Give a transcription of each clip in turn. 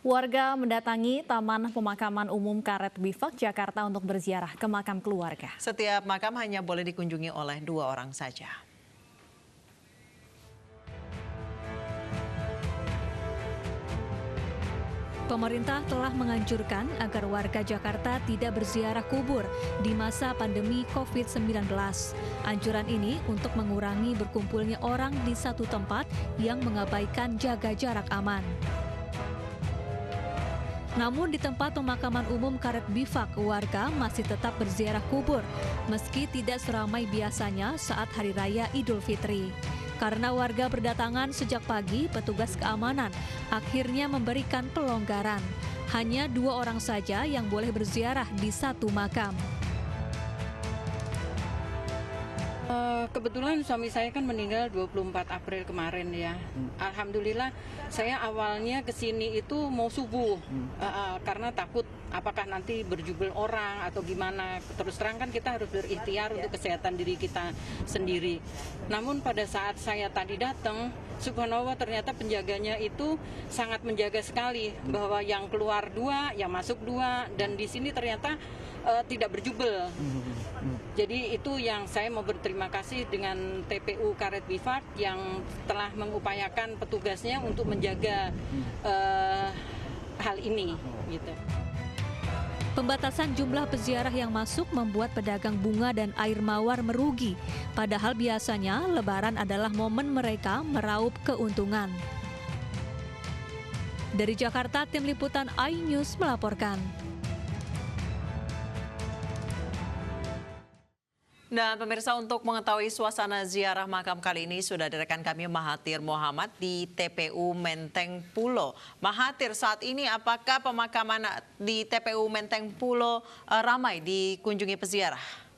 Warga mendatangi Taman Pemakaman Umum Karet Bifak, Jakarta untuk berziarah ke makam keluarga. Setiap makam hanya boleh dikunjungi oleh 2 orang saja. Pemerintah telah menganjurkan agar warga Jakarta tidak berziarah kubur di masa pandemi COVID-19. Anjuran ini untuk mengurangi berkumpulnya orang di satu tempat yang mengabaikan jaga jarak aman. Namun di tempat pemakaman umum Karet Bifak, warga masih tetap berziarah kubur, meski tidak seramai biasanya saat Hari Raya Idul Fitri. Karena warga berdatangan sejak pagi, petugas keamanan akhirnya memberikan pelonggaran. Hanya 2 orang saja yang boleh berziarah di satu makam. Kebetulan suami saya kan meninggal 24 April kemarin ya. Alhamdulillah saya awalnya ke sini itu mau subuh karena takut apakah nanti berjubel orang atau gimana. Terus terang kan kita harus berikhtiar untuk kesehatan diri kita sendiri. Namun pada saat saya tadi datang, subhanallah ternyata penjaganya itu sangat menjaga sekali bahwa yang keluar 2, yang masuk 2, dan di sini ternyata tidak berjubel. Jadi itu yang saya mau berterima kasih dengan TPU Karet Bifak yang telah mengupayakan petugasnya untuk menjaga hal ini gitu. Pembatasan jumlah peziarah yang masuk membuat pedagang bunga dan air mawar merugi. Padahal biasanya Lebaran adalah momen mereka meraup keuntungan. Dari Jakarta, Tim Liputan iNews melaporkan. Dan pemirsa, untuk mengetahui suasana ziarah makam kali ini sudah ada rekan kami Mahathir Mohamad di TPU Menteng Pulo. Mahathir, saat ini apakah pemakaman di TPU Menteng Pulo ramai dikunjungi peziarah?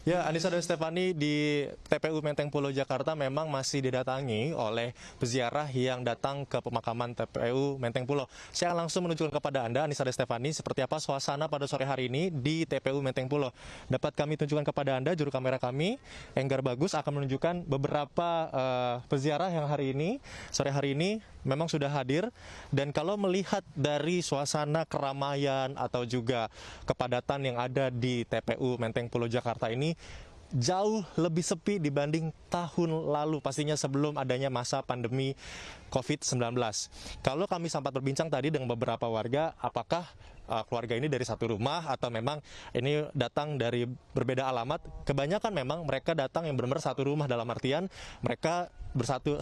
Ya, Anissa dan Stefani, di TPU Menteng Pulo Jakarta memang masih didatangi oleh peziarah yang datang ke pemakaman TPU Menteng Pulo. Saya langsung menunjukkan kepada Anda, Anissa dan Stefani, seperti apa suasana pada sore hari ini di TPU Menteng Pulo. Dapat kami tunjukkan kepada Anda, juru kamera kami, Enggar Bagus, akan menunjukkan beberapa peziarah yang hari ini, sore hari ini, memang sudah hadir. Dan kalau melihat dari suasana keramaian atau juga kepadatan yang ada di TPU Menteng Pulo Jakarta ini, jauh lebih sepi dibanding tahun lalu, pastinya sebelum adanya masa pandemi COVID-19. Kalau kami sempat berbincang tadi dengan beberapa warga, apakah keluarga ini dari satu rumah atau memang ini datang dari berbeda alamat, kebanyakan memang mereka datang yang benar-benar satu rumah, dalam artian mereka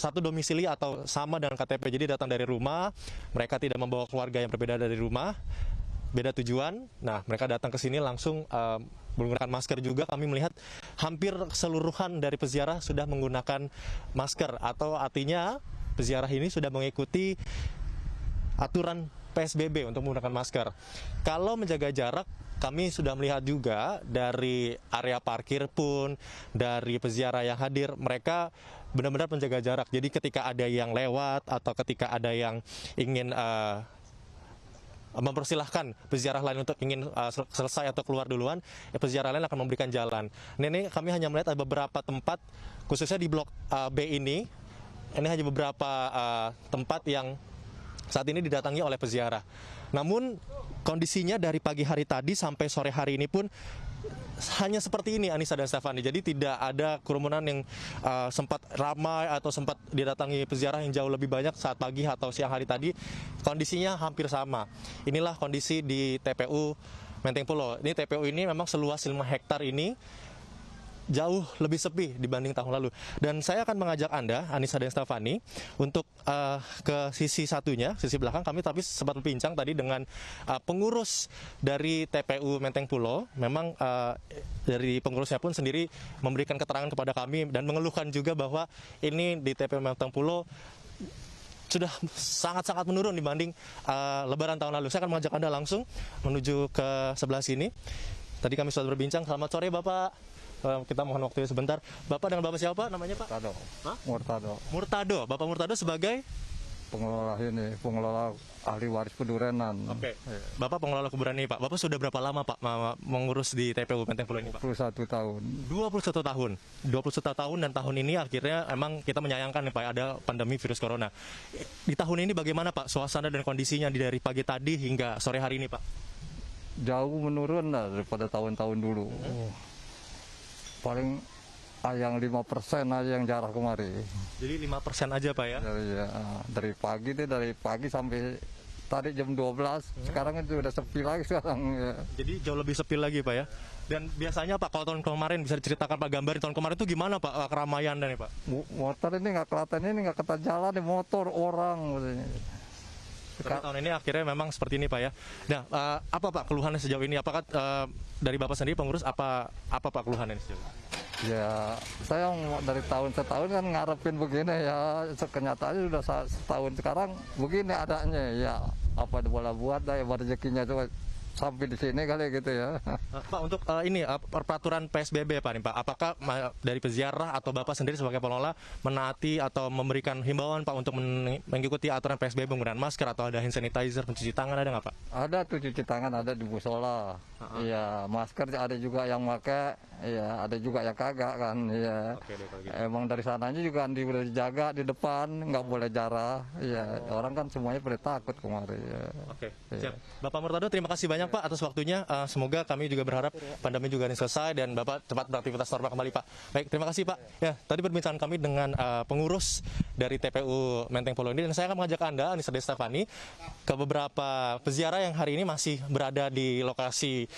satu domisili atau sama dengan KTP, jadi datang dari rumah, mereka tidak membawa keluarga yang berbeda dari rumah, beda tujuan. Nah, mereka datang ke sini langsung menggunakan masker juga. Kami melihat hampir keseluruhan dari peziarah sudah menggunakan masker, atau artinya peziarah ini sudah mengikuti aturan PSBB untuk menggunakan masker. Kalau menjaga jarak, kami sudah melihat juga dari area parkir pun, dari peziarah yang hadir, mereka benar-benar menjaga jarak. Jadi ketika ada yang lewat atau ketika ada yang ingin mempersilahkan peziarah lain untuk ingin selesai atau keluar duluan, peziarah lain akan memberikan jalan. Ini kami hanya melihat ada beberapa tempat, khususnya di blok B ini hanya beberapa tempat yang saat ini didatangi oleh peziarah. Namun kondisinya dari pagi hari tadi sampai sore hari ini pun hanya seperti ini, Anissa dan Stefani. Jadi tidak ada kerumunan yang sempat ramai atau sempat didatangi peziarah yang jauh lebih banyak saat pagi atau siang hari tadi. Kondisinya hampir sama. Inilah kondisi di TPU Menteng Pulo. Ini TPU ini memang seluas 5 hektar ini jauh lebih sepi dibanding tahun lalu. Dan saya akan mengajak Anda, Anissa dan Stefani, untuk ke sisi satunya, sisi belakang. Kami tapi sempat berbincang tadi dengan pengurus dari TPU Menteng Pulo. Memang dari pengurusnya pun sendiri memberikan keterangan kepada kami dan mengeluhkan juga bahwa ini di TPU Menteng Pulo sudah sangat-sangat menurun dibanding Lebaran tahun lalu. Saya akan mengajak Anda langsung menuju ke sebelah sini. Tadi kami sudah berbincang. Selamat sore, Bapak. Kita mohon waktunya sebentar. Bapak dengan Bapak siapa namanya, Pak? Murtado. Hah? Murtado. Bapak Murtado sebagai pengelola ahli waris Pedurenan. Oke. Bapak pengelola kuburan ini, Pak. Bapak sudah berapa lama, Pak, mengurus di TPU Menteng Pulo ini, Pak? 21 tahun. 21 tahun. 21 tahun dan tahun ini akhirnya emang kita menyayangkan nih, Pak, ada pandemi virus corona. Di tahun ini bagaimana, Pak, suasana dan kondisinya dari pagi tadi hingga sore hari ini, Pak? Jauh menurun lah daripada tahun-tahun dulu. Paling yang 5% aja yang jarah kemari. Jadi 5% aja, Pak, ya? Dari pagi sampai tadi jam 12, sekarang itu udah sepi lagi sekarang. Ya. Jadi jauh lebih sepi lagi, Pak, ya? Dan biasanya, Pak, kalau tahun kemarin bisa diceritakan, Pak, gambarin tahun kemarin itu gimana, Pak, keramaian dan Pak? Motor ini nggak kelihatan, ini nggak kata jalan nih, motor, orang. Tapi tahun ini akhirnya memang seperti ini, Pak, ya. Nah, apa, Pak, keluhannya sejauh ini? Apakah dari Bapak sendiri pengurus apa Pak, keluhannya sejauh ini? Ya, saya dari tahun ke tahun kan ngarepin begini ya, kenyataannya sudah setahun sekarang begini adanya ya, apa boleh buat ya, rezekinya itu sampai di sini kali gitu ya. Pak, untuk ini peraturan PSBB, Pak, nih, Pak, apakah dari peziarah atau Bapak sendiri sebagai pengelola menaati atau memberikan himbauan, Pak, untuk mengikuti aturan PSBB menggunakan masker atau ada hand sanitizer, pencuci tangan, ada nggak, Pak? Ada tuh cuci tangan, ada di musola. Iya, masker ada juga yang pakai, ya ada juga yang kagak kan. Iya. Oke, deh, kalau gitu. Emang dari sananya juga udah dijaga di depan, nggak boleh jarah. Iya, orang kan semuanya pada takut kemarin. Ya. Oke, siap. Bapak Murtado, terima kasih banyak, Pak, atas waktunya. Semoga kami juga berharap pandemi juga ini selesai dan Bapak cepat beraktivitas normal kembali, Pak. Baik, terima kasih, Pak. Ya, tadi perbincangan kami dengan pengurus dari TPU Menteng Pulo ini, dan saya akan mengajak Anda, Anissa Stefani, ke beberapa peziarah yang hari ini masih berada di lokasi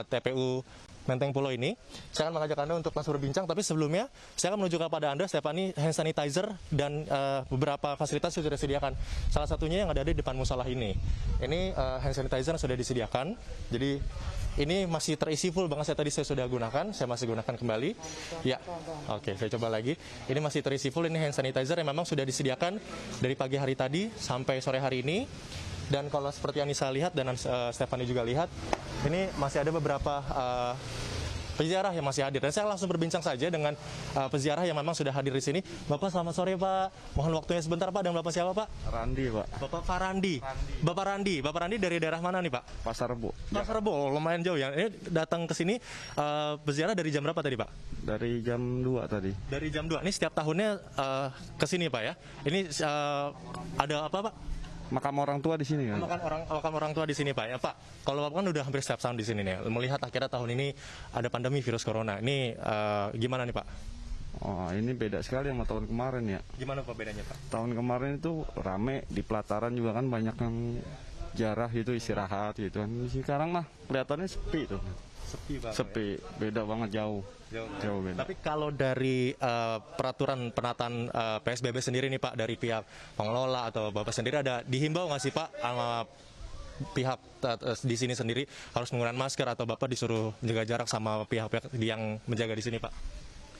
TPU Menteng Pulo ini. Saya akan mengajak Anda untuk langsung berbincang, tapi sebelumnya saya akan menunjukkan kepada Anda, Stefani, hand sanitizer dan beberapa fasilitas yang sudah disediakan. Salah satunya yang ada di depan musola ini. Ini hand sanitizer yang sudah disediakan. Jadi ini masih terisi full banget, saya sudah gunakan, saya masih gunakan kembali. Ya, oke, saya coba lagi. Ini masih terisi full, ini hand sanitizer yang memang sudah disediakan dari pagi hari tadi sampai sore hari ini. Dan kalau seperti yang Anissa lihat dan Stefani juga lihat, ini masih ada beberapa peziarah yang masih hadir. Dan saya langsung berbincang saja dengan peziarah yang memang sudah hadir di sini. Bapak, selamat sore, Pak. Mohon waktunya sebentar, Pak. Dan Bapak siapa, Pak? Randi, Pak. Bapak Farandi. Bapak Randi dari daerah mana nih, Pak? Pasar Rebo. Pasar Rebo, lumayan jauh ya. Ini datang ke sini peziarah dari jam berapa tadi, Pak? Dari jam 2 tadi. Dari jam 2. Ini setiap tahunnya ke sini, Pak, ya. Ini ada apa, Pak? Makam orang tua di sini kan? Makam orang tua di sini, Pak. Ya, Pak. Kalau Bapak kan udah hampir setiap tahun di sini nih. Melihat akhirnya tahun ini ada pandemi virus corona. Ini gimana nih, Pak? Oh, ini beda sekali sama tahun kemarin ya. Gimana, Pak, bedanya, Pak? Tahun kemarin itu rame di pelataran juga kan, banyak yang jarah gitu, istirahat gitu kan. Sekarang mah kelihatannya sepi tuh. Sepi, Pak. Sepi, beda banget, jauh beda. Tapi kalau dari peraturan penataan PSBB sendiri nih, Pak, dari pihak pengelola atau Bapak sendiri ada dihimbau nggak sih, Pak, sama pihak di sini sendiri harus menggunakan masker atau Bapak disuruh menjaga jarak sama pihak-pihak yang menjaga di sini, Pak?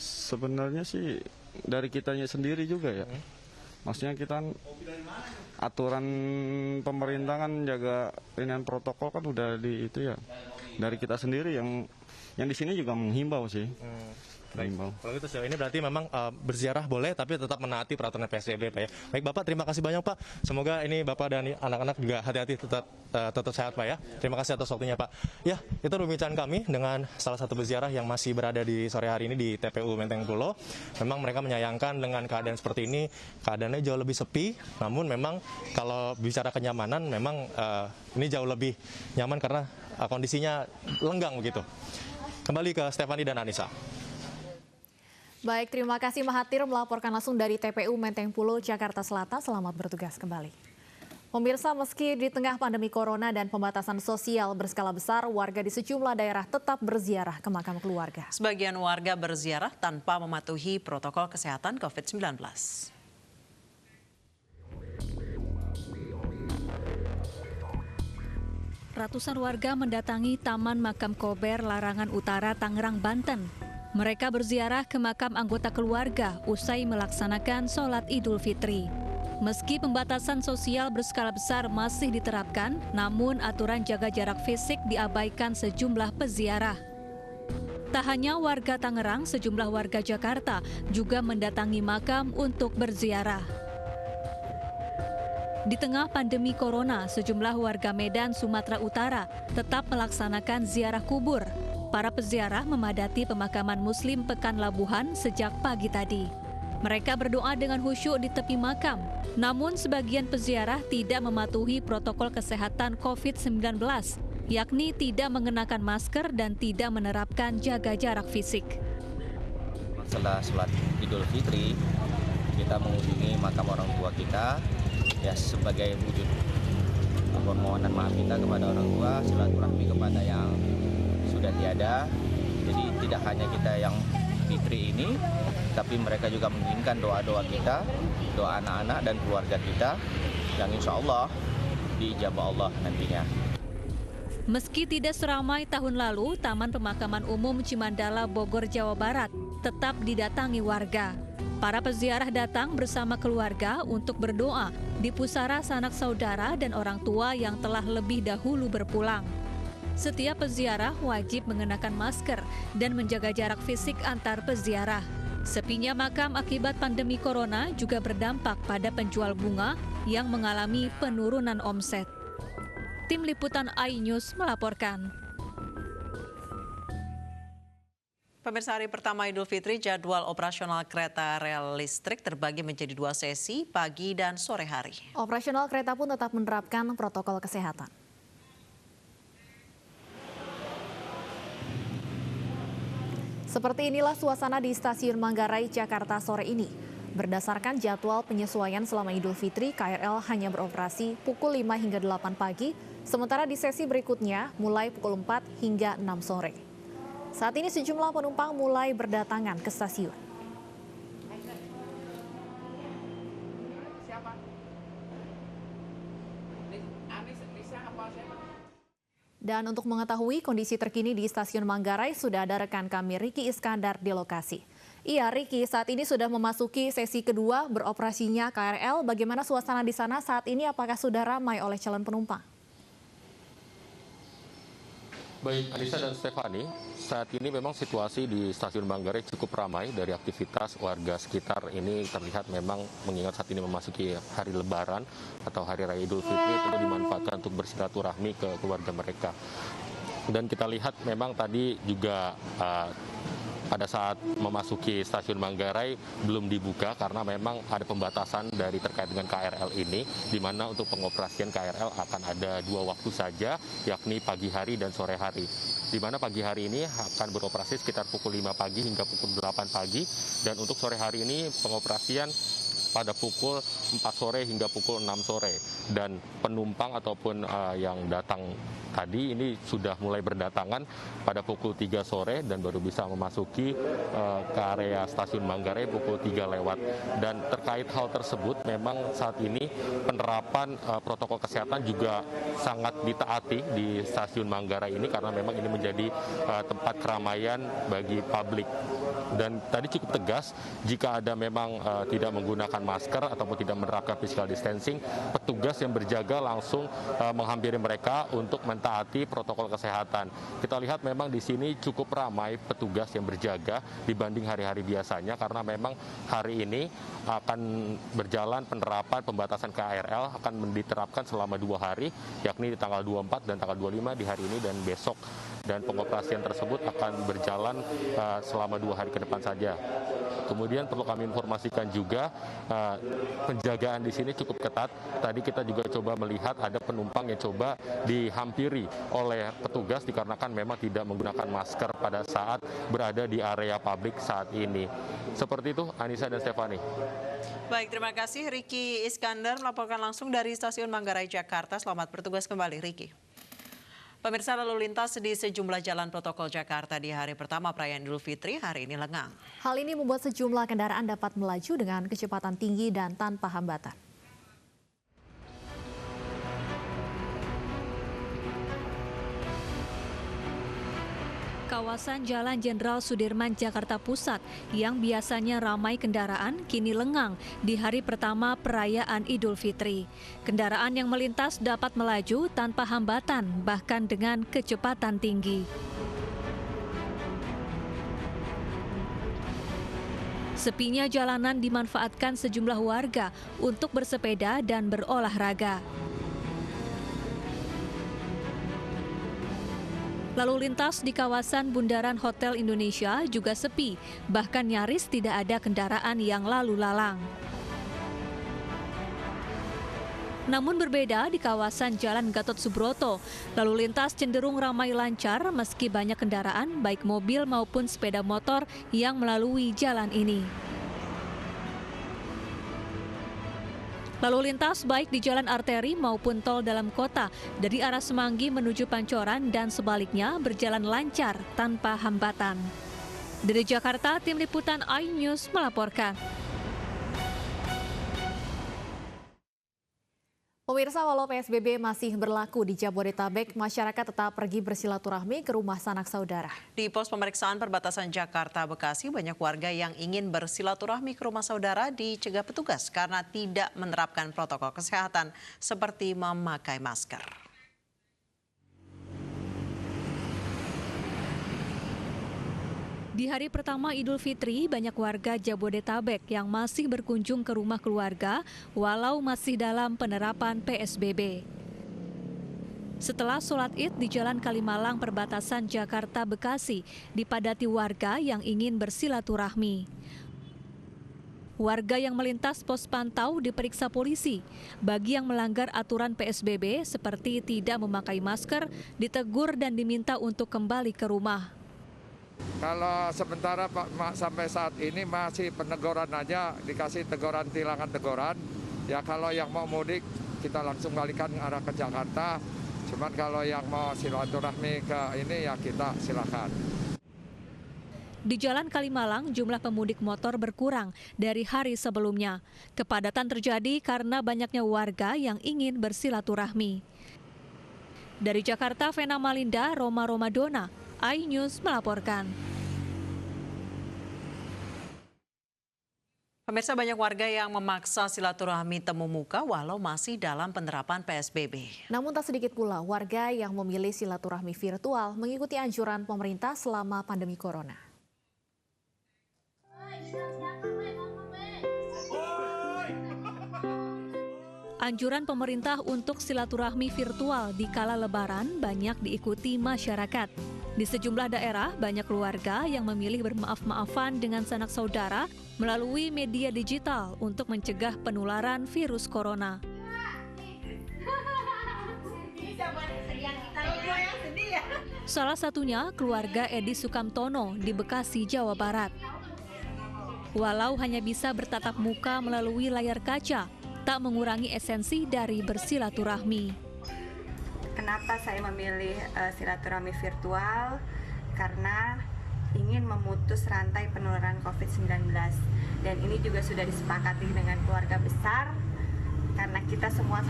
Sebenarnya sih dari kitanya sendiri juga ya. Maksudnya kita aturan pemerintah kan jaga dengan protokol kan udah di itu ya. Dari kita sendiri yang di sini juga menghimbau sih. Menghimbau. Kalau gitu sejauh ini berarti memang berziarah boleh tapi tetap menaati peraturan PSBB, Pak, ya. Baik, Bapak, terima kasih banyak, Pak. Semoga ini Bapak dan anak-anak juga hati-hati, tetap sehat, Pak, ya. Terima kasih atas waktunya, Pak. Ya, itu perbincangan kami dengan salah satu berziarah yang masih berada di sore hari ini di TPU Menteng Pulo. Memang mereka menyayangkan dengan keadaan seperti ini, keadaannya jauh lebih sepi. Namun memang kalau bicara kenyamanan, memang ini jauh lebih nyaman karena kondisinya lenggang begitu. Kembali ke Stefani dan Anissa. Baik, terima kasih Mahathir melaporkan langsung dari TPU Menteng Pulo, Jakarta Selatan. Selamat bertugas kembali. Pemirsa, meski di tengah pandemi corona dan pembatasan sosial berskala besar, warga di sejumlah daerah tetap berziarah ke makam keluarga. Sebagian warga berziarah tanpa mematuhi protokol kesehatan COVID-19. Ratusan warga mendatangi Taman Makam Kober, Larangan Utara, Tangerang, Banten. Mereka berziarah ke makam anggota keluarga usai melaksanakan sholat Idul Fitri. Meski pembatasan sosial berskala besar masih diterapkan, namun aturan jaga jarak fisik diabaikan sejumlah peziarah. Tak hanya warga Tangerang, sejumlah warga Jakarta juga mendatangi makam untuk berziarah. Di tengah pandemi corona, sejumlah warga Medan, Sumatera Utara tetap melaksanakan ziarah kubur. Para peziarah memadati pemakaman Muslim Pekan Labuhan sejak pagi tadi. Mereka berdoa dengan khusyuk di tepi makam. Namun sebagian peziarah tidak mematuhi protokol kesehatan COVID-19, yakni tidak mengenakan masker dan tidak menerapkan jaga jarak fisik. Setelah sholat Idul Fitri, kita mengunjungi makam orang tua kita, ya sebagai wujud permohonan maaf kita kepada orang tua, silaturahmi kepada yang sudah tiada. Jadi tidak hanya kita yang Fitri ini, tapi mereka juga menginginkan doa-doa kita, doa anak-anak dan keluarga kita, yang insya Allah diijabah Allah nantinya. Meski tidak seramai tahun lalu, Taman Pemakaman Umum Cimandala, Bogor, Jawa Barat tetap didatangi warga. Para peziarah datang bersama keluarga untuk berdoa di pusara sanak saudara dan orang tua yang telah lebih dahulu berpulang. Setiap peziarah wajib mengenakan masker dan menjaga jarak fisik antar peziarah. Sepinya makam akibat pandemi corona juga berdampak pada penjual bunga yang mengalami penurunan omset. Tim Liputan iNews melaporkan. Pemirsa, hari pertama Idul Fitri, jadwal operasional kereta rel listrik terbagi menjadi 2 sesi, pagi dan sore hari. Operasional kereta pun tetap menerapkan protokol kesehatan. Seperti inilah suasana di Stasiun Manggarai, Jakarta sore ini. Berdasarkan jadwal penyesuaian selama Idul Fitri, KRL hanya beroperasi pukul 5 hingga 8 pagi, sementara di sesi berikutnya mulai pukul 4 hingga 6 sore. Saat ini sejumlah penumpang mulai berdatangan ke stasiun. Dan untuk mengetahui kondisi terkini di Stasiun Manggarai, sudah ada rekan kami Riki Iskandar di lokasi. Iya, Riki, saat ini sudah memasuki sesi kedua beroperasinya KRL. Bagaimana suasana di sana saat ini? Apakah sudah ramai oleh calon penumpang? Baik, Anissa dan Stefani, saat ini memang situasi di Stasiun Manggarai cukup ramai. Dari aktivitas warga sekitar ini terlihat memang mengingat saat ini memasuki hari Lebaran atau Hari Raya Idul Fitri, tentu dimanfaatkan untuk bersilaturahmi ke keluarga mereka. Dan kita lihat memang tadi juga pada saat memasuki Stasiun Manggarai belum dibuka karena memang ada pembatasan dari terkait dengan KRL ini, di mana untuk pengoperasian KRL akan ada 2 waktu saja, yakni pagi hari dan sore hari. Di mana pagi hari ini akan beroperasi sekitar pukul 5 pagi hingga pukul 8 pagi, dan untuk sore hari ini pengoperasian pada pukul 4 sore hingga pukul 6 sore. Dan penumpang ataupun yang datang tadi ini sudah mulai berdatangan pada pukul 3 sore dan baru bisa memasuki ke area Stasiun Manggarai pukul 3 lewat. Dan terkait hal tersebut memang saat ini penerapan protokol kesehatan juga sangat ditaati di Stasiun Manggarai ini karena memang ini menjadi tempat keramaian bagi publik. Dan tadi cukup tegas, jika ada memang tidak menggunakan masker ataupun tidak menerapkan physical distancing, petugas yang berjaga langsung menghampiri mereka untuk mentaati protokol kesehatan. Kita lihat memang di sini cukup ramai petugas yang berjaga dibanding hari-hari biasanya karena memang hari ini akan berjalan penerapan pembatasan KRL akan diterapkan selama 2 hari, yakni di tanggal 24 dan tanggal 25 di hari ini dan besok. Dan pengoperasian tersebut akan berjalan selama 2 hari ke depan saja. Kemudian perlu kami informasikan juga penjagaan di sini cukup ketat. Tadi kita juga coba melihat ada penumpang yang coba dihampiri oleh petugas dikarenakan memang tidak menggunakan masker pada saat berada di area publik saat ini. Seperti itu, Anissa dan Stefani. Baik, terima kasih Riki Iskandar melaporkan langsung dari Stasiun Manggarai, Jakarta. Selamat bertugas kembali, Riki. Pemirsa, lalu lintas di sejumlah jalan protokol Jakarta di hari pertama perayaan Idul Fitri hari ini lengang. Hal ini membuat sejumlah kendaraan dapat melaju dengan kecepatan tinggi dan tanpa hambatan. Kawasan Jalan Jenderal Sudirman, Jakarta Pusat yang biasanya ramai kendaraan kini lengang di hari pertama perayaan Idul Fitri. Kendaraan yang melintas dapat melaju tanpa hambatan, bahkan dengan kecepatan tinggi. Sepinya jalanan dimanfaatkan sejumlah warga untuk bersepeda dan berolahraga. Lalu lintas di kawasan Bundaran Hotel Indonesia juga sepi, bahkan nyaris tidak ada kendaraan yang lalu lalang. Namun berbeda di kawasan Jalan Gatot Subroto, lalu lintas cenderung ramai lancar meski banyak kendaraan baik mobil maupun sepeda motor yang melalui jalan ini. Lalu lintas baik di jalan arteri maupun tol dalam kota dari arah Semanggi menuju Pancoran dan sebaliknya berjalan lancar tanpa hambatan. Dari Jakarta, tim liputan iNews melaporkan. Pemirsa, walau PSBB masih berlaku di Jabodetabek, masyarakat tetap pergi bersilaturahmi ke rumah sanak saudara. Di pos pemeriksaan perbatasan Jakarta-Bekasi, banyak warga yang ingin bersilaturahmi ke rumah saudara dicegah petugas karena tidak menerapkan protokol kesehatan seperti memakai masker. Di hari pertama Idul Fitri, banyak warga Jabodetabek yang masih berkunjung ke rumah keluarga walau masih dalam penerapan PSBB. Setelah sholat Id di Jalan Kalimalang perbatasan Jakarta-Bekasi, dipadati warga yang ingin bersilaturahmi. Warga yang melintas pos pantau diperiksa polisi. Bagi yang melanggar aturan PSBB seperti tidak memakai masker, ditegur dan diminta untuk kembali ke rumah. Kalau sementara Pak sampai saat ini masih peneguran aja, dikasih teguran, tilangan teguran. Ya kalau yang mau mudik kita langsung balikan arah ke Jakarta. Cuman kalau yang mau silaturahmi ke ini ya kita silakan. Di Jalan Kalimalang, jumlah pemudik motor berkurang dari hari sebelumnya. Kepadatan terjadi karena banyaknya warga yang ingin bersilaturahmi. Dari Jakarta, Vena Malinda, Roma Romadona, iNews melaporkan. Pemirsa, banyak warga yang memaksa silaturahmi temu muka walau masih dalam penerapan PSBB. Namun tak sedikit pula warga yang memilih silaturahmi virtual mengikuti anjuran pemerintah selama pandemi corona. Anjuran pemerintah untuk silaturahmi virtual di kala Lebaran banyak diikuti masyarakat. Di sejumlah daerah, banyak keluarga yang memilih bermaaf-maafan dengan sanak saudara melalui media digital untuk mencegah penularan virus corona. Salah satunya keluarga Edi Sukamtono di Bekasi, Jawa Barat. Walau hanya bisa bertatap muka melalui layar kaca, tak mengurangi esensi dari bersilaturahmi. Kenapa saya memilih silaturahmi virtual? Karena ingin memutus rantai penularan COVID-19. Dan ini juga sudah disepakati dengan keluarga besar, karena kita semua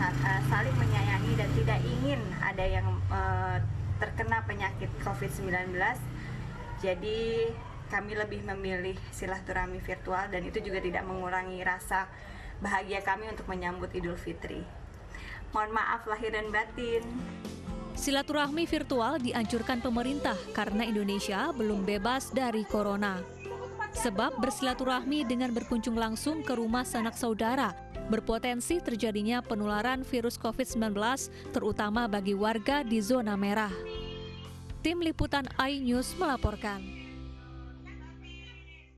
saling menyayangi dan tidak ingin ada yang terkena penyakit COVID-19. Jadi kami lebih memilih silaturahmi virtual dan itu juga tidak mengurangi rasa bahagia kami untuk menyambut Idul Fitri. Mohon maaf lahir dan batin. Silaturahmi virtual dianjurkan pemerintah karena Indonesia belum bebas dari corona. Sebab bersilaturahmi dengan berkunjung langsung ke rumah sanak saudara berpotensi terjadinya penularan virus COVID-19 terutama bagi warga di zona merah. Tim Liputan iNews melaporkan.